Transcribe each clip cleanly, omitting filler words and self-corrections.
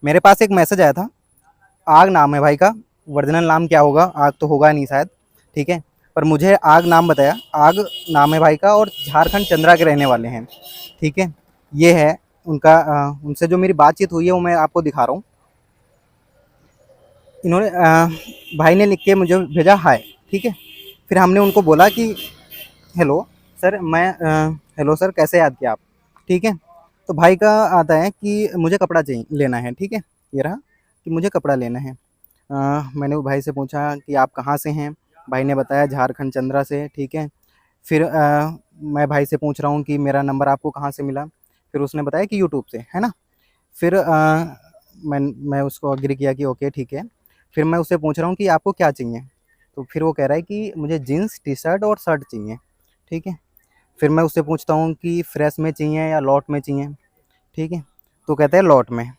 मेरे पास एक मैसेज आया था, आग नाम है भाई का, ओरिजिनल नाम क्या होगा, आग तो होगा नहीं शायद, ठीक है, पर मुझे आग नाम बताया, आग नाम है भाई का और झारखंड चंद्रा के रहने वाले हैं, ठीक है। ये है उनका उनसे जो मेरी बातचीत हुई है वो मैं आपको दिखा रहा हूँ। इन्होंने भाई ने लिख के मुझे भेजा हाय, ठीक है। फिर हमने उनको बोला कि हेलो सर, हेलो सर, कैसे याद किया आप, ठीक है। तो भाई का आता है कि मुझे कपड़ा चाहिए लेना है, ठीक है, ये रहा कि मुझे कपड़ा लेना है। मैंने वो भाई से पूछा कि आप कहाँ से हैं, भाई ने बताया झारखंड चंद्रा से, ठीक है। फिर मैं भाई से पूछ रहा हूँ कि मेरा नंबर आपको कहाँ से मिला, फिर उसने बताया कि यूट्यूब से, है ना। फिर मैं उसको एग्री किया कि ओके ठीक है। फिर मैं उससे पूछ रहा हूँ कि आपको क्या चाहिए, तो फिर वो कह रहा है कि मुझे जीन्स टी शर्ट और शर्ट चाहिए, ठीक है। फिर मैं उससे पूछता हूँ कि फ्रेश में चाहिए या लॉट में चाहिए, ठीक है। तो कहता है लॉट में।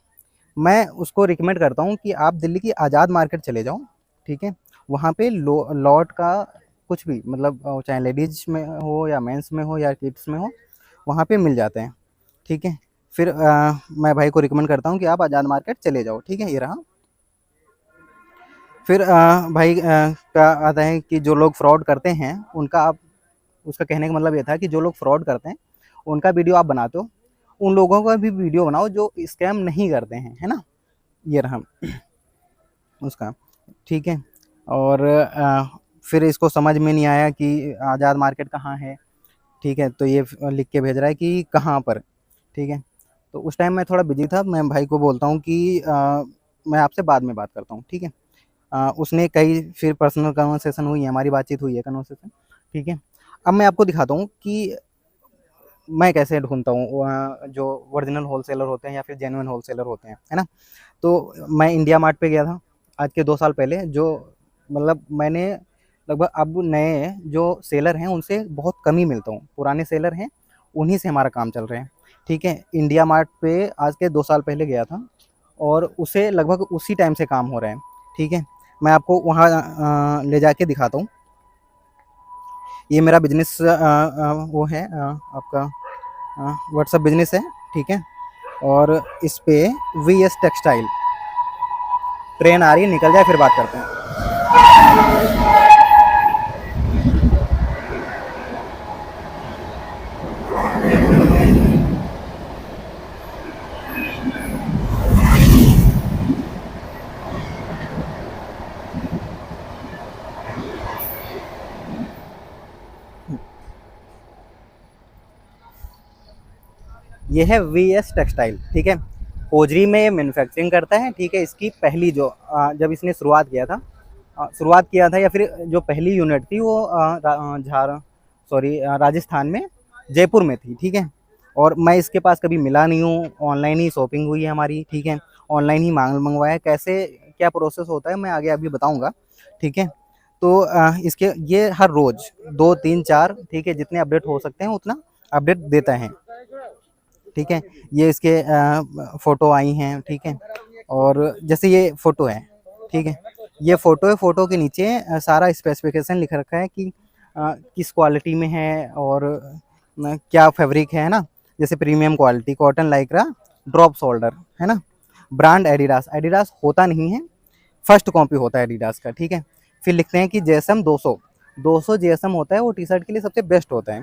मैं उसको रिकमेंड करता हूँ कि आप दिल्ली की आज़ाद मार्केट चले जाओ, ठीक है। वहाँ पे लॉट का कुछ भी मतलब चाहे लेडीज में हो या मेंस में हो या किड्स में हो, वहाँ पे मिल जाते हैं, ठीक है। फिर मैं भाई को रिकमेंड करता हूँ कि आप आज़ाद मार्केट चले जाओ, ठीक है, ये रहा। फिर भाई का आता है कि जो लोग फ्रॉड करते हैं उनका आप, उसका कहने का मतलब ये था कि जो लोग फ्रॉड करते हैं उनका वीडियो आप बनाते हो, उन लोगों का भी वीडियो बनाओ जो स्कैम नहीं करते हैं, है ना, ये रहा उसका, ठीक है। और फिर इसको समझ में नहीं आया कि आज़ाद मार्केट कहाँ है, ठीक है, तो ये लिख के भेज रहा है कि कहाँ पर, ठीक है। तो उस टाइम मैं थोड़ा बिजी था, मैं भाई को बोलता हूँ कि मैं आपसे बाद में बात करता हूँ, ठीक है। उसने कई फिर पर्सनल कन्वर्सेशन हुई है, हमारी बातचीत हुई है, कन्वर्सेशन, ठीक है। अब मैं आपको दिखाता हूँ कि मैं कैसे ढूँढता हूँ जो ओरिजिनल होलसेलर होते हैं या फिर जेन्युइन होलसेलर होते हैं, है ना। तो मैं इंडिया मार्ट पे गया था आज के 2 साल पहले, जो मतलब मैंने लगभग अब नए जो सेलर हैं उनसे बहुत कम ही मिलता हूँ, पुराने सेलर हैं उन्हीं से हमारा काम चल रहा है, ठीक है। इंडिया मार्ट पे आज के 2 साल पहले गया था और उसे लगभग उसी टाइम से काम हो रहा है, ठीक है। मैं आपको वहाँ ले जाके दिखाता हूँ। ये मेरा बिजनेस वो है आपका व्हाट्सअप बिजनेस है, ठीक है। और इस पे वी एस टेक्सटाइल, ट्रेन आ रही है, निकल जाए फिर बात करते हैं। ये है वी एस टेक्सटाइल, ठीक है। होजरी में मैन्युफैक्चरिंग करता है, ठीक है। इसकी पहली जो जब इसने शुरुआत किया था या फिर जो पहली यूनिट थी वो राजस्थान में जयपुर में थी, ठीक है। और मैं इसके पास कभी मिला नहीं हूँ, ऑनलाइन ही शॉपिंग हुई है हमारी, ठीक है। ऑनलाइन ही मंगवाया, कैसे क्या प्रोसेस होता है मैं आगे अभी बताऊँगा, ठीक है। तो इसके ये हर रोज़ 2 3 4, ठीक है, जितने अपडेट हो सकते हैं उतना अपडेट देता है, ठीक है। ये इसके फ़ोटो आई हैं, ठीक है। और जैसे ये फ़ोटो है, ठीक है, ये फ़ोटो है, फ़ोटो के नीचे सारा स्पेसिफिकेशन लिख रखा है कि किस क्वालिटी में है और क्या फैब्रिक है ना। जैसे premium quality cotton Lycra drop shoulder, है ना। ब्रांड एडिडास, एडिडास होता नहीं है, फर्स्ट कॉपी होता है एडिडास का, ठीक है। फिर लिखते हैं कि जेएसएम 200 जेएसएम होता है, वो टी शर्ट के लिए सबसे बेस्ट होता है,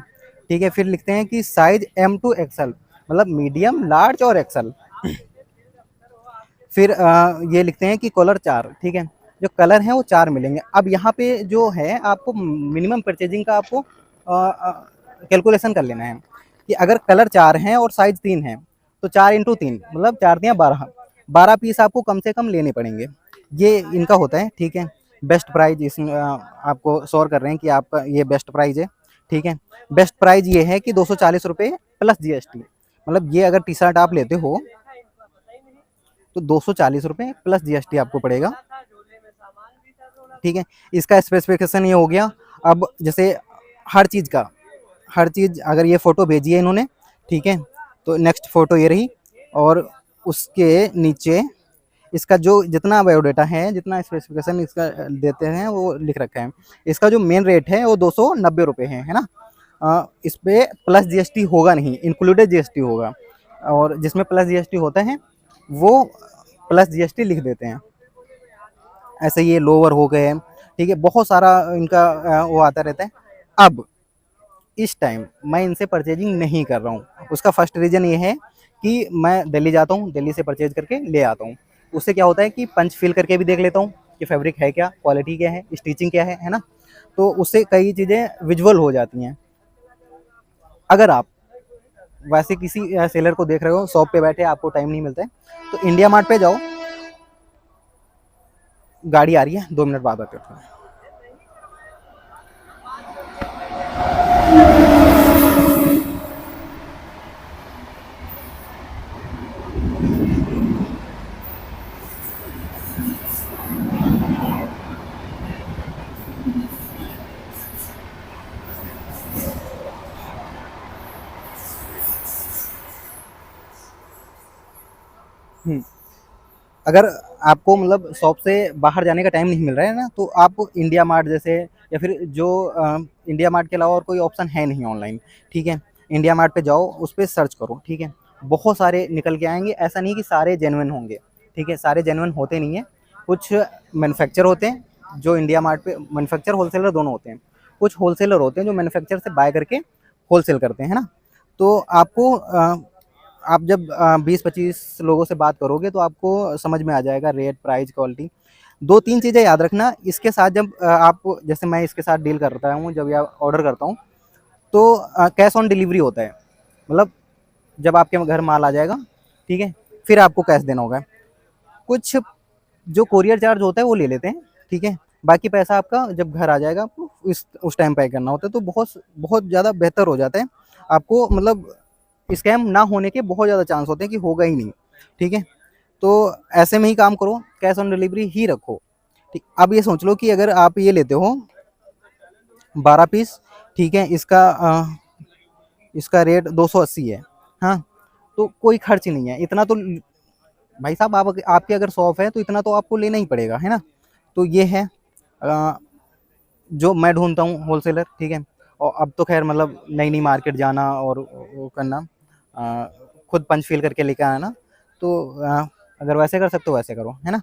ठीक है। फिर लिखते हैं कि साइज एम टू एक्सएल, मतलब मीडियम लार्ज और एक्सल। फिर ये लिखते हैं कि कलर 4, ठीक है, जो कलर हैं वो 4 मिलेंगे। अब यहाँ पे जो है आपको मिनिमम परचेजिंग का आपको कैलकुलेशन कर लेना है कि अगर कलर 4 हैं और साइज 3 है तो 4 × 3 मतलब 4 × 3 = 12 पीस आपको कम से कम लेने पड़ेंगे। ये इनका होता है, ठीक है। बेस्ट प्राइज इसमें आपको शोर कर रहे हैं कि आपका ये बेस्ट प्राइज है, ठीक है। बेस्ट प्राइज ये है कि 240 रुपये प्लस जीएसटी, मतलब ये अगर टी शर्ट आप लेते हो तो 240 रुपये प्लस जीएसटी आपको पड़ेगा, ठीक है। इसका स्पेसिफिकेशन ये हो गया। अब जैसे हर चीज़ का, हर चीज़ अगर ये फ़ोटो भेजी है इन्होंने, ठीक है, तो नेक्स्ट फ़ोटो ये रही और उसके नीचे इसका जो जितना बायोडाटा है, जितना स्पेसिफिकेशन इसका देते हैं वो लिख रखा है। इसका जो मेन रेट है वो 290 रुपये है ना। इस पे प्लस जीएसटी होगा नहीं, इंक्लूडेड जीएसटी होगा। और जिसमें प्लस जीएसटी होता है वो प्लस जीएसटी लिख देते हैं। ऐसे ये लोअर हो गए, ठीक है, बहुत सारा इनका वो आता रहता है। अब इस टाइम मैं इनसे परचेजिंग नहीं कर रहा हूँ। उसका फर्स्ट रीज़न ये है कि मैं दिल्ली जाता हूँ, दिल्ली से परचेज करके ले आता हूँ। उससे क्या होता है कि पंच फील करके भी देख लेता हूँ कि फैब्रिक है क्या, क्वालिटी क्या है, स्टिचिंग क्या है ना? तो उससे कई चीज़ें विजुअल हो जाती हैं। अगर आप वैसे किसी सेलर को देख रहे हो, शॉप पे बैठे आपको टाइम नहीं मिलता है, तो इंडिया मार्ट पे जाओ। गाड़ी आ रही है, 2 मिनट बाद आते हैं। अगर आपको मतलब शॉप से बाहर जाने का टाइम नहीं मिल रहा है ना, तो आप इंडिया मार्ट जैसे, या फिर जो इंडिया मार्ट के अलावा और कोई ऑप्शन है नहीं ऑनलाइन, ठीक है, इंडिया मार्ट पे जाओ, उस पर सर्च करो, ठीक है, बहुत सारे निकल के आएंगे। ऐसा नहीं कि सारे जेन्युइन होंगे, ठीक है, सारे जेन्युइन होते नहीं है। कुछ मैन्युफैक्चर होते हैं जो इंडिया मार्ट पे, मैन्युफैक्चर होलसेलर दोनों होते हैं। कुछ होलसेलर होते हैं जो मैन्युफैक्चर से बाय करके होलसेल करते हैं ना। तो आपको आप जब 20-25 लोगों से बात करोगे तो आपको समझ में आ जाएगा रेट, प्राइस, क्वालिटी। 2-3 चीज़ें याद रखना इसके साथ। जब आप, जैसे मैं इसके साथ डील करता हूँ, जब या ऑर्डर करता हूँ, तो कैश ऑन डिलीवरी होता है। मतलब जब आपके घर माल आ जाएगा, ठीक है, फिर आपको कैश देना होगा। कुछ जो कोरियर चार्ज होता है वो ले लेते हैं, ठीक है, बाकी पैसा आपका जब घर आ जाएगा आपको इस उस टाइम पे करना होता है। तो बहुत बहुत ज़्यादा बेहतर हो जाता है आपको। मतलब स्कैम ना होने के बहुत ज़्यादा चांस होते हैं कि होगा ही नहीं, ठीक है। तो ऐसे में ही काम करो, कैश ऑन डिलीवरी ही रखो, ठीक। अब ये सोच लो कि अगर आप ये लेते हो 12 पीस, ठीक है, इसका रेट 280 है, हाँ, तो कोई खर्च नहीं है इतना तो। भाई साहब, आप आपके अगर शॉप है तो इतना तो आपको लेना ही पड़ेगा, है ना? तो ये है जो मैं ढूंढता हूँ होलसेलर, ठीक है। और अब तो खैर मतलब नई नई मार्केट जाना और वो करना, खुद पंच फील करके लेकर आना। तो अगर वैसे कर सकते हो वैसे करो, है ना?